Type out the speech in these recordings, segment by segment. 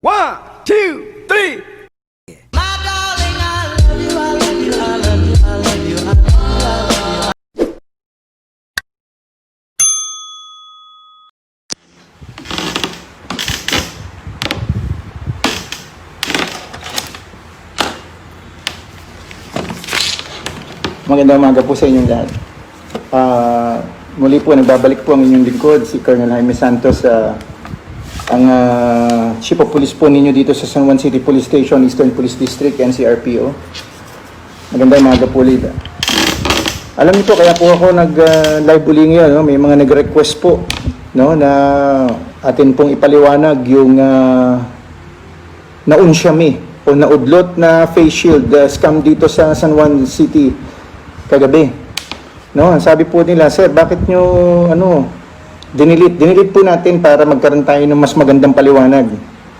One, two, three. Magandang umaga po sa inyong lahat. Muli po, nagbabalik po ang inyong lingkod, si Colonel Jaime Santos, ang Chief of Police po ninyo dito sa San Juan City Police Station, Eastern Police District, NCRPO. Magandang umaga po ulit. Alam niyo po, kaya po ako nag-live uli ngayon, no? May mga nag-request po, no, na atin pong ipaliwanag yung naunsyami o naudlot na face shield scam dito sa San Juan City kagabi. No, ang sabi po nila, sir, bakit nyo dinilit po natin para magkaroon tayo ng mas magandang paliwanag,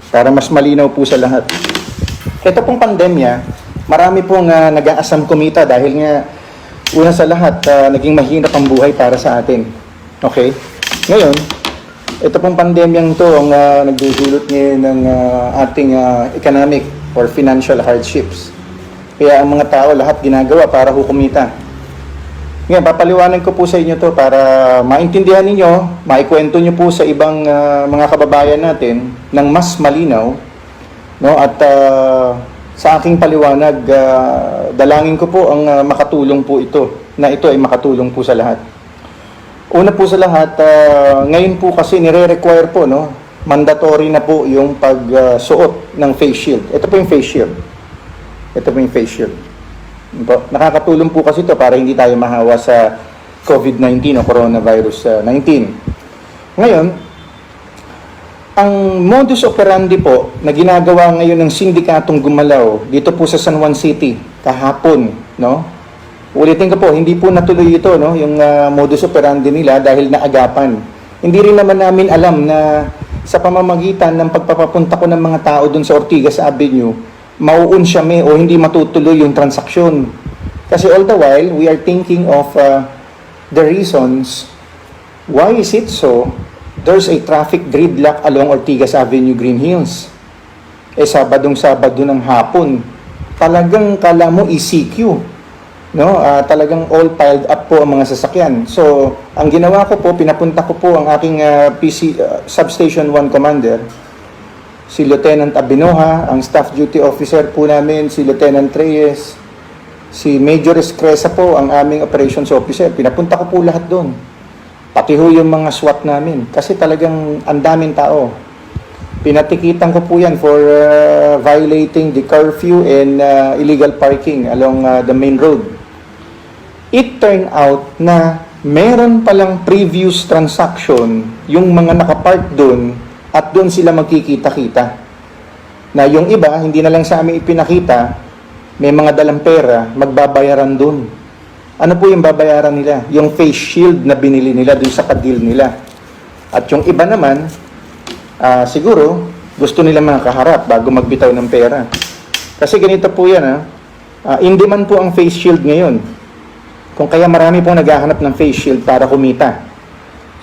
para mas malinaw po sa lahat. Ito pong pandemya, marami pong nag-aasam kumita dahil nga una sa lahat, naging mahirap ang buhay para sa atin. Okay? Ngayon, ito pong pandemyang to ang nagdudulot ngayon ng ating economic or financial hardships. Kaya ang mga tao lahat ginagawa para kumita. Ngayon, papaliwanag ko po sa inyo to para maintindihan ninyo, maikwento nyo po sa ibang mga kababayan natin ng mas malinaw, no? At sa aking paliwanag, dalangin ko po ang makatulong po ito, na ito ay makatulong po sa lahat. Una po sa lahat, ngayon po kasi nire-require po, no? Mandatory na po yung pagsuot ng face shield. Ito po yung face shield. Ito po yung face shield. Nakakatulong po kasi ito para hindi tayo mahawa sa COVID-19 o coronavirus 19. Ngayon, ang modus operandi po na ginagawa ngayon ng sindikatong gumalaw dito po sa San Juan City kahapon, no? Ulitin ko po, hindi po natuloy ito, no, yung modus operandi nila dahil naagapan. Hindi rin naman namin alam na sa pamamagitan ng pagpapapunta ko ng mga tao dun sa Ortigas Avenue, mauunsyame o hindi matutuloy yung transaksyon. Kasi all the while, we are thinking of the reasons why is it so there's a traffic gridlock along Ortigas Avenue, Green Hills. Sabadong-Sabado ng hapon, talagang kala mo ECQ, no? Talagang all piled up po ang mga sasakyan. So, ang ginawa ko po, pinapunta ko po ang aking Substation 1 Commander, si Lieutenant Abinoha, ang staff duty officer po namin, si Lieutenant Reyes, si Major Escresa po, ang aming operations officer. Pinapunta ko po lahat doon. Pati ho yung mga SWAT namin. Kasi talagang ang daming tao. Pinatikitan ko po yan for violating the curfew and illegal parking along the main road. It turned out na meron palang previous transaction yung mga nakapark doon at doon sila magkikita-kita. Na yung iba, hindi na lang sa amin ipinakita, may mga dalang pera, magbabayaran doon. Ano po yung babayaran nila? Yung face shield na binili nila doon sa kadil nila. At yung iba naman, siguro, gusto nila makaharap bago magbitaw ng pera. Kasi ganito po yan, in demand po ang face shield ngayon. Kung kaya marami pong naghahanap ng face shield para kumita.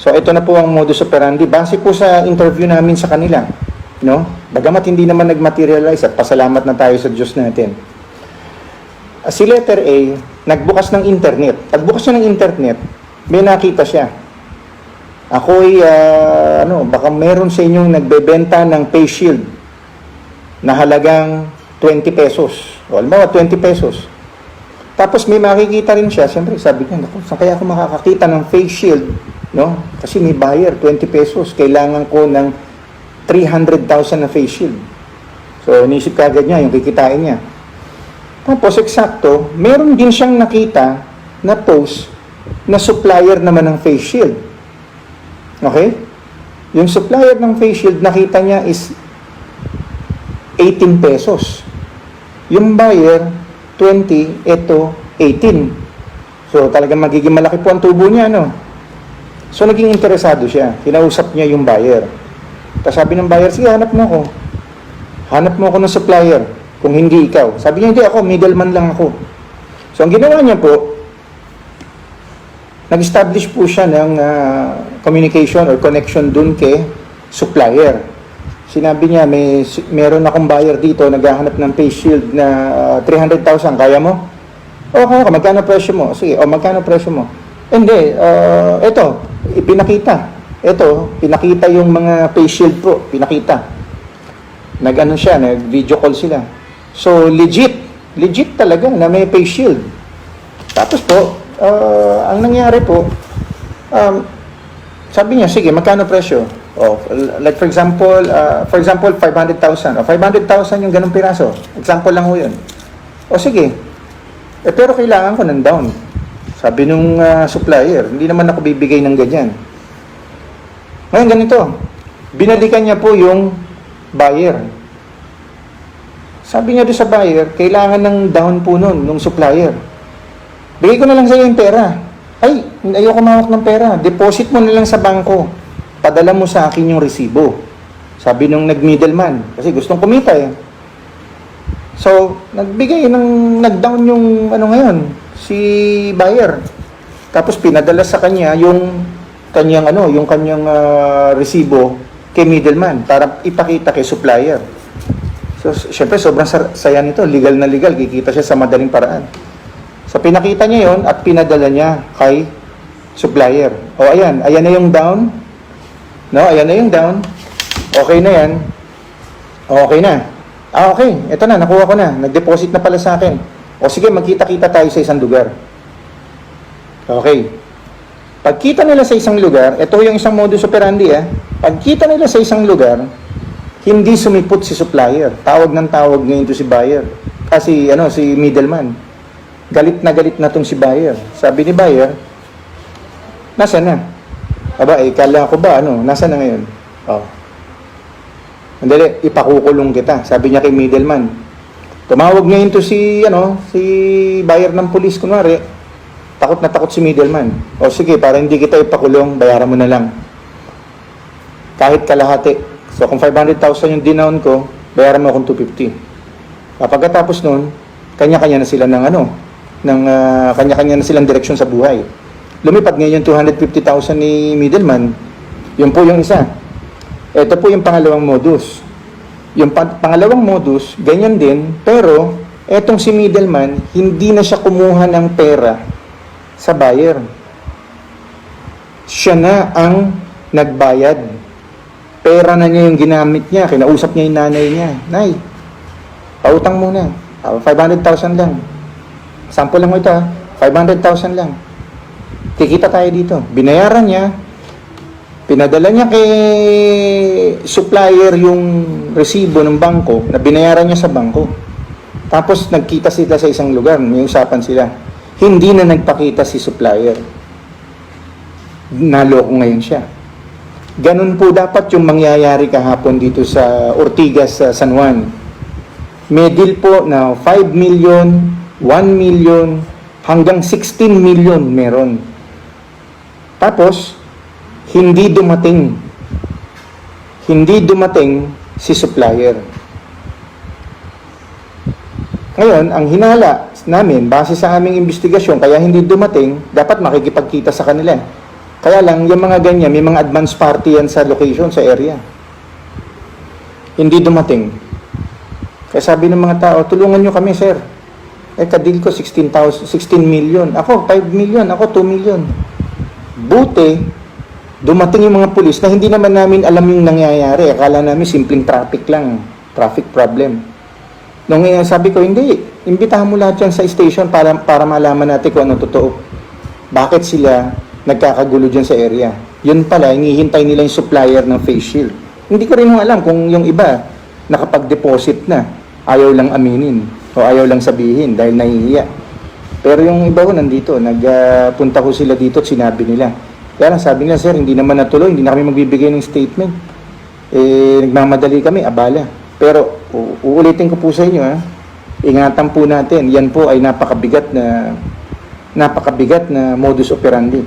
So ito na po ang modus operandi base po sa interview namin sa kanila, no? Bagamat hindi naman nagmaterialize at pasalamat na tayo sa Diyos natin. Si letter A, nagbukas ng internet. Pagbukas niya ng internet, may nakita siya. Ako'y baka meron sa inyong nagbebenta ng face shield na halagang 20 pesos. O alam mo, 20 pesos. Tapos may makikita rin siya, siyempre sabi niya, saan kaya ako makakakita ng face shield? No? Kasi may buyer, 20 pesos. Kailangan ko ng 300,000 na face shield. So, inisip kagad niya, yung kikitain niya. Tapos, eksakto, meron din siyang nakita na post na supplier naman ng face shield. Okay? Yung supplier ng face shield, nakita niya is 18 pesos. Yung buyer, 20, ito, 18. So, talagang magiging malaki po ang tubo niya, no? So, naging interesado siya. Kinausap niya yung buyer. Tapos sabi ng buyer, sige, hanap mo ako. Hanap mo ako ng supplier. Kung hindi ikaw. Sabi niya, hindi ako, middleman lang ako. So, ang ginawa niya po, nag-establish po siya ng communication or connection dun kay supplier. Sinabi niya, meron akong buyer dito, naghahanap ng face shield na 300,000. Kaya mo? Okay, magkano presyo mo? Sige, magkano presyo mo? Hindi, ito, ipinakita. Ito, pinakita yung mga face shield po, pinakita. Nag-ano siya, nag-video call sila. So, legit talaga na may face shield. Tapos po, ang nangyari po, sabi niya, sige, magkano presyo? Like for example, 500,000. 500,000 yung ganung piraso. Example lang ho yun. Sige, pero kailangan ko ng down. Sabi nung supplier, hindi naman ako bibigay ng ganyan. Ngayon ganito, binalikan niya po yung buyer. Sabi niya doon sa buyer, kailangan ng down po nun, nung supplier. Bigay ko na lang sa iyo yung pera. Ay, ayoko mawak ng pera. Deposit mo na lang sa bangko. Padala mo sa akin yung resibo. Sabi nung nag-middleman. Kasi gustong kumita eh. So, nag-down yung ngayon, si buyer. Tapos pinadala sa kanya yung kanyang resibo kay middleman para ipakita kay supplier. So, syempre sobrang saya nito. Legal na legal. Kikita siya sa madaling paraan. So, pinakita niya yon at pinadala niya kay supplier. Ayan na yung down. No, ayan na yung down. Okay na yan. Okay na. Okay, eto na, nakuha ko na. Nag-deposit na pala sa akin. Sige, magkita-kita tayo sa isang lugar. Okay. Pagkita nila sa isang lugar, ito yung isang modus operandi Pagkita nila sa isang lugar, hindi sumipot si supplier. Tawag ng tawag ngayon to si buyer. Kasi si middleman. Galit na tong si buyer. Sabi ni buyer, nasaan na? Kala ko ba, nasaan na ngayon? Andali, ipakukulong kita. Sabi niya kay middleman. Tumawag ngayon to si buyer ng pulis, kunwari. Takot na takot si middleman. Sige, para hindi kita ipakulong, bayaran mo na lang. Kahit kalahati. So, kung 500,000 yung dinown ko, bayaran mo akong 250. Pagkatapos nun, kanya-kanya na sila kanya-kanya na silang direksyon sa buhay. Lumipad ngayon yung 250,000 ni middleman. Yun po yung isa. Ito po yung pangalawang modus. Yung pangalawang modus, ganyan din, pero etong si middleman, hindi na siya kumuha ng pera sa buyer. Siya na ang nagbayad. Pera na niya yung ginamit niya. Kinausap niya yung nanay niya. Nay, pautang muna. 500,000 lang. Sample lang mo ito 500,000 lang. Kikita tayo dito. Binayaran niya. Pinadala niya kay supplier yung resibo ng bangko na binayaran niya sa bangko. Tapos nagkita sila sa isang lugar. May usapan sila. Hindi na nagpakita si supplier. Naloko ngayon siya. Ganun po dapat yung mangyayari kahapon dito sa Ortigas, sa San Juan. May deal po na 5 million, 1 million, hanggang 16 million meron. Tapos, hindi dumating si supplier. Ngayon, ang hinala namin, base sa aming investigasyon, kaya hindi dumating, dapat makikipagkita sa kanila. Kaya lang, yung mga ganyan, may mga advance party yan sa location, sa area. Hindi dumating. Kaya sabi ng mga tao, tulungan nyo kami, sir. Kadil ko 16 million. Ako, 5 million. Ako, 2 million. Buti, dumating yung mga pulis na hindi naman namin alam yung nangyayari. Akala namin simpleng traffic lang. Traffic problem. Nung sabi ko, hindi. Imbitahan mo lahat yan sa station para malaman natin kung ano totoo. Bakit sila nagkakagulo dyan sa area? Yun pala, hinihintay nila yung supplier ng face shield. Hindi ko rin alam kung yung iba nakapag-deposit na. Ayaw lang aminin o ayaw lang sabihin dahil nahihiya. Pero yung iba ko nandito, nagpunta ko sila dito at sinabi nila. Kaya lang sabi nila, sir, hindi naman natuloy, hindi na kami magbibigay ng statement. Nagmamadali kami, abala. Pero uulitin ko po sa inyo, ingatan po natin, yan po ay napakabigat na modus operandi.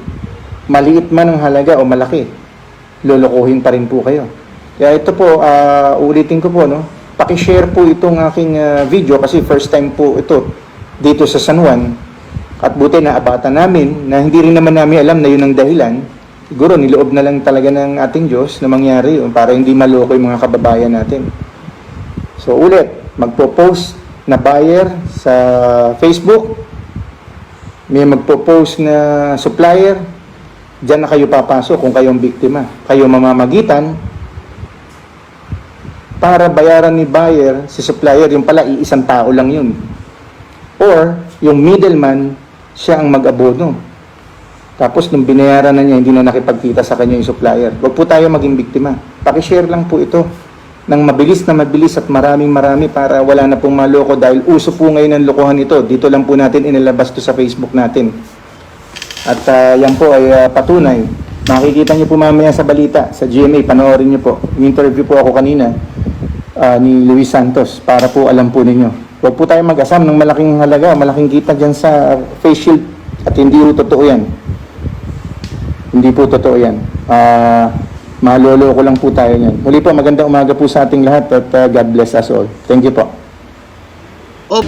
Maliit man ang halaga o malaki, lolokohin pa rin po kayo. Kaya ito po, uulitin ko po, paki-share po itong aking video kasi first time po ito dito sa San Juan. At buti na abata namin na hindi rin naman namin alam na yun ang dahilan. siguro niloob na lang talaga ng ating Diyos na mangyari yun para hindi maloko yung mga kababayan natin. So ulit, magpo-post na buyer sa Facebook, may magpo-post na supplier, diyan na kayo papasok kung kayong biktima. Kayo mamamagitan para bayaran ni buyer si supplier, yung pala iisang tao lang yun. Or yung middleman, siya ang mag-abono. Tapos nung binayaran na niya, hindi na nakipagkita sa kanya yung supplier. Huwag po tayo maging biktima. Pakishare lang po ito ng mabilis at marami para wala na pong maloko dahil uso po ngayon ang lokohan ito. Dito lang po natin inilabas to sa Facebook natin. At yan po ay patunay. Makikita niyo po mamaya sa balita, sa GMA, panoorin niyo po. Interview po ako kanina ni Luis Santos para po alam po ninyo. Huwag po tayo mag-asam ng malaking halaga, malaking kita dyan sa face shield at hindi po totoo yan. Hindi po totoo yan. Maloloko lang po tayo yan. Muli po, magandang umaga po sa ating lahat at God bless us all. Thank you po. Oh.